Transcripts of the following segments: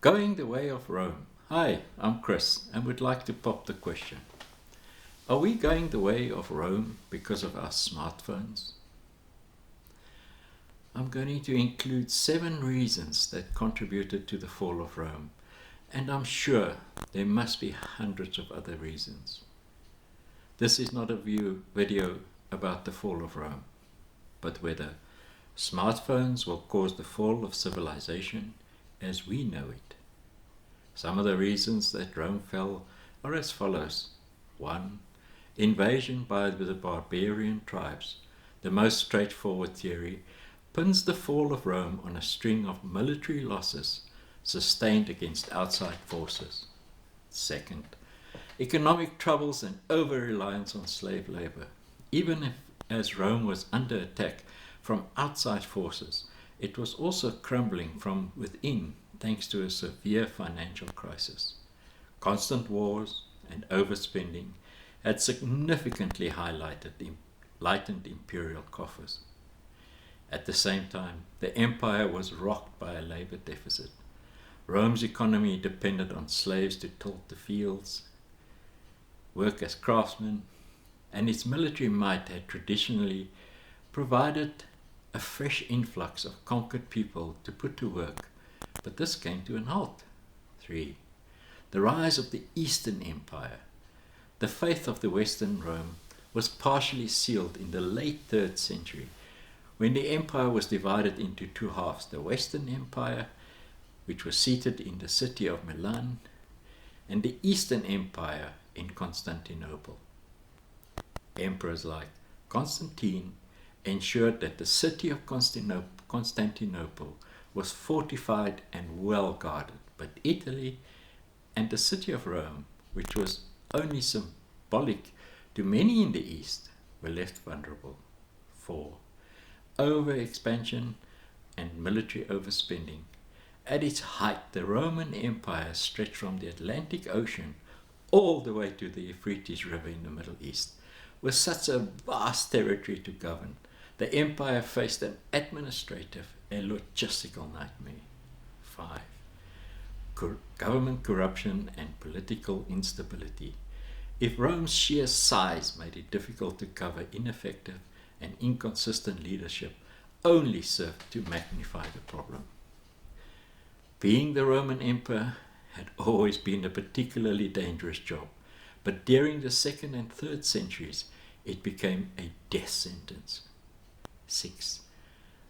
Going the way of Rome. Hi, I'm Chris and would like to pop the question. Are we going the way of Rome because of our smartphones? I'm going to include 7 reasons that contributed to the fall of Rome, and I'm sure there must be hundreds of other reasons. This is not a video about the fall of Rome, but whether smartphones will cause the fall of civilization as we know it. Some of the reasons that Rome fell are as follows. 1. Invasion by the barbarian tribes. The most straightforward theory pins the fall of Rome on a string of military losses sustained against outside forces. 2. Economic troubles and over-reliance on slave labor. Even as Rome was under attack from outside forces, it was also crumbling from within thanks to a severe financial crisis. Constant wars and overspending had significantly lightened imperial coffers. At the same time, the empire was rocked by a labor deficit. Rome's economy depended on slaves to tilt the fields, work as craftsmen, and its military might had traditionally provided a fresh influx of conquered people to put to work, but this came to an halt. 3. The rise of the Eastern Empire. The faith of the Western Rome was partially sealed in the late 3rd century, when the empire was divided into 2 halves, the Western Empire, which was seated in the city of Milan, and the Eastern Empire in Constantinople. Emperors like Constantine ensured that the city of Constantinople was fortified and well guarded, but Italy and the city of Rome, which was only symbolic to many in the East, were left vulnerable. 4. Overexpansion and military overspending. At its height, the Roman Empire stretched from the Atlantic Ocean all the way to the Euphrates River in the Middle East. With such a vast territory to govern, the empire faced an administrative and logistical nightmare. 5. Government corruption and political instability. If Rome's sheer size made it difficult to cover, ineffective and inconsistent leadership only served to magnify the problem. Being the Roman emperor had always been a particularly dangerous job, but during the 2nd and 3rd centuries it became a death sentence. 6.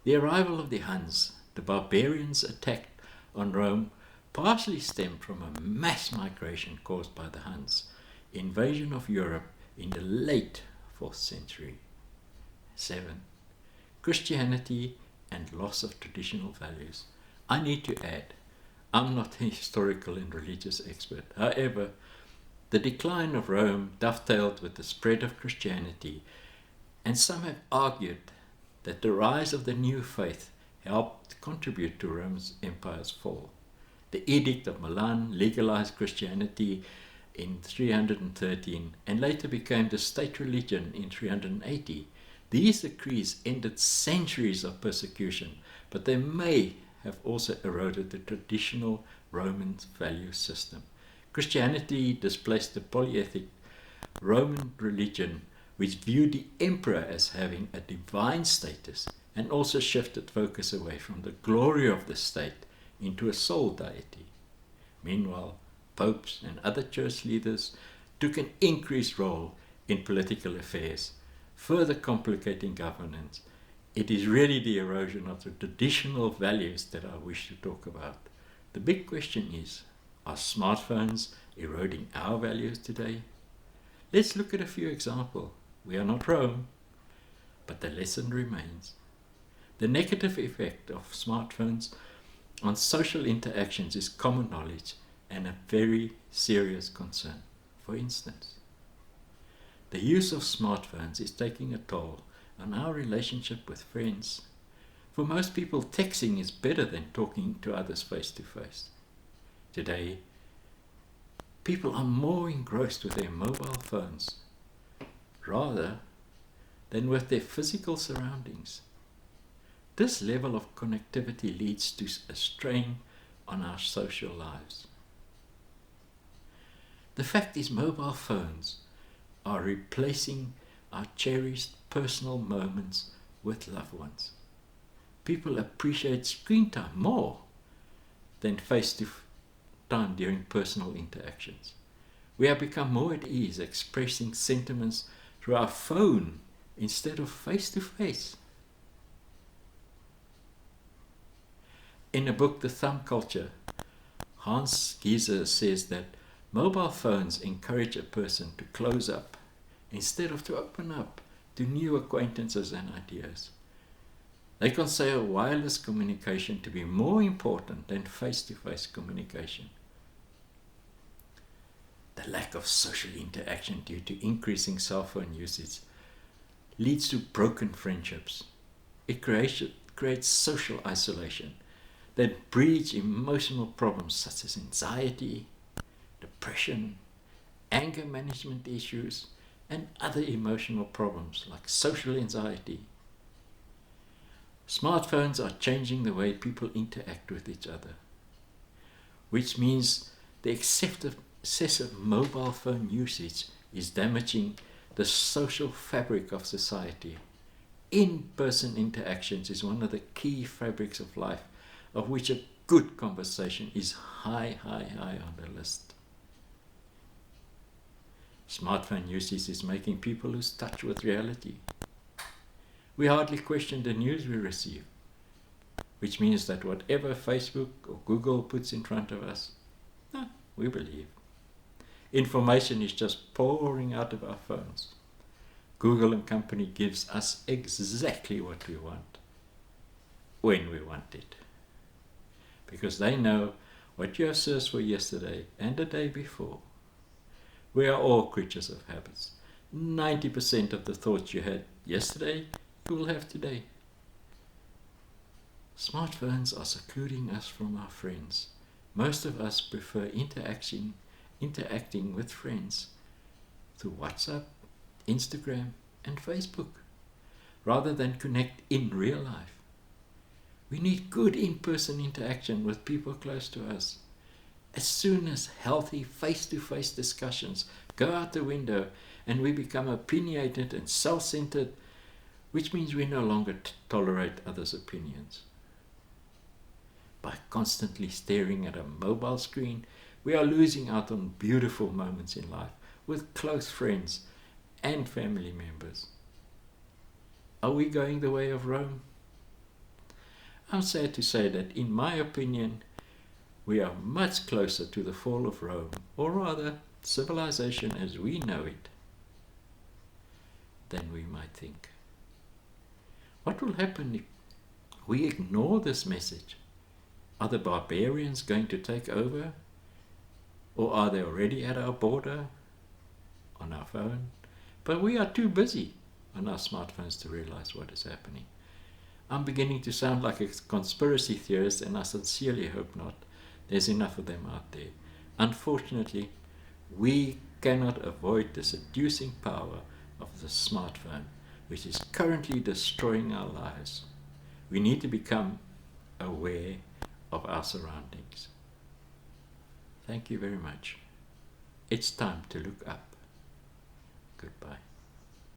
The arrival of the Huns, the barbarians' attack on Rome, partially stemmed from a mass migration caused by the Huns' invasion of Europe in the late 4th century. 7. Christianity and loss of traditional values. I need to add, I'm not a historical and religious expert. However, the decline of Rome dovetailed with the spread of Christianity, and some have argued that the rise of the new faith helped contribute to Rome's empire's fall. The Edict of Milan legalized Christianity in 313 and later became the state religion in 380. These decrees ended centuries of persecution, but they may have also eroded the traditional Roman value system. Christianity displaced the polytheistic Roman religion, which viewed the emperor as having a divine status, and also shifted focus away from the glory of the state into a sole deity. Meanwhile, popes and other church leaders took an increased role in political affairs, further complicating governance. It is really the erosion of the traditional values that I wish to talk about. The big question is, are smartphones eroding our values today? Let's look at a few examples. We are not Rome, but the lesson remains. The negative effect of smartphones on social interactions is common knowledge and a very serious concern. For instance, the use of smartphones is taking a toll on our relationship with friends. For most people, texting is better than talking to others face to face. Today, people are more engrossed with their mobile phones rather than with their physical surroundings. This level of connectivity leads to a strain on our social lives. The fact is, mobile phones are replacing our cherished personal moments with loved ones. People appreciate screen time more than face-to-time during personal interactions. We have become more at ease expressing sentiments through our phone instead of face-to-face. In a book, The Thumb Culture, Hans Gieser says that mobile phones encourage a person to close up instead of to open up to new acquaintances and ideas. They consider wireless communication to be more important than face-to-face communication. The lack of social interaction due to increasing cell phone usage leads to broken friendships. It creates social isolation that breeds emotional problems such as anxiety, depression, anger management issues, and other emotional problems like social anxiety. Smartphones are changing the way people interact with each other, which means the excessive mobile phone usage is damaging the social fabric of society. In-person interactions is one of the key fabrics of life, of which a good conversation is high on the list. Smartphone usage is making people lose touch with reality. We hardly question the news we receive, which means that whatever Facebook or Google puts in front of us, we believe. Information is just pouring out of our phones. Google and company gives us exactly what we want, when we want it. Because they know what you have searched for yesterday and the day before. We are all creatures of habits. 90% of the thoughts you had yesterday, you will have today. Smartphones are secluding us from our friends. Most of us prefer interacting with friends through WhatsApp, Instagram, and Facebook, rather than connect in real life. We need good in-person interaction with people close to us. As soon as healthy face-to-face discussions go out the window and we become opinionated and self-centered, which means we no longer tolerate others' opinions. By constantly staring at a mobile screen, we are losing out on beautiful moments in life with close friends and family members. Are we going the way of Rome? I'm sad to say that, in my opinion, we are much closer to the fall of Rome, or rather, civilization as we know it, than we might think. What will happen if we ignore this message? Are the barbarians going to take over? Or are they already at our border, on our phone? But we are too busy on our smartphones to realize what is happening. I'm beginning to sound like a conspiracy theorist, and I sincerely hope not. There's enough of them out there. Unfortunately, we cannot avoid the seducing power of the smartphone, which is currently destroying our lives. We need to become aware of our surroundings. Thank you very much. It's time to look up. Goodbye.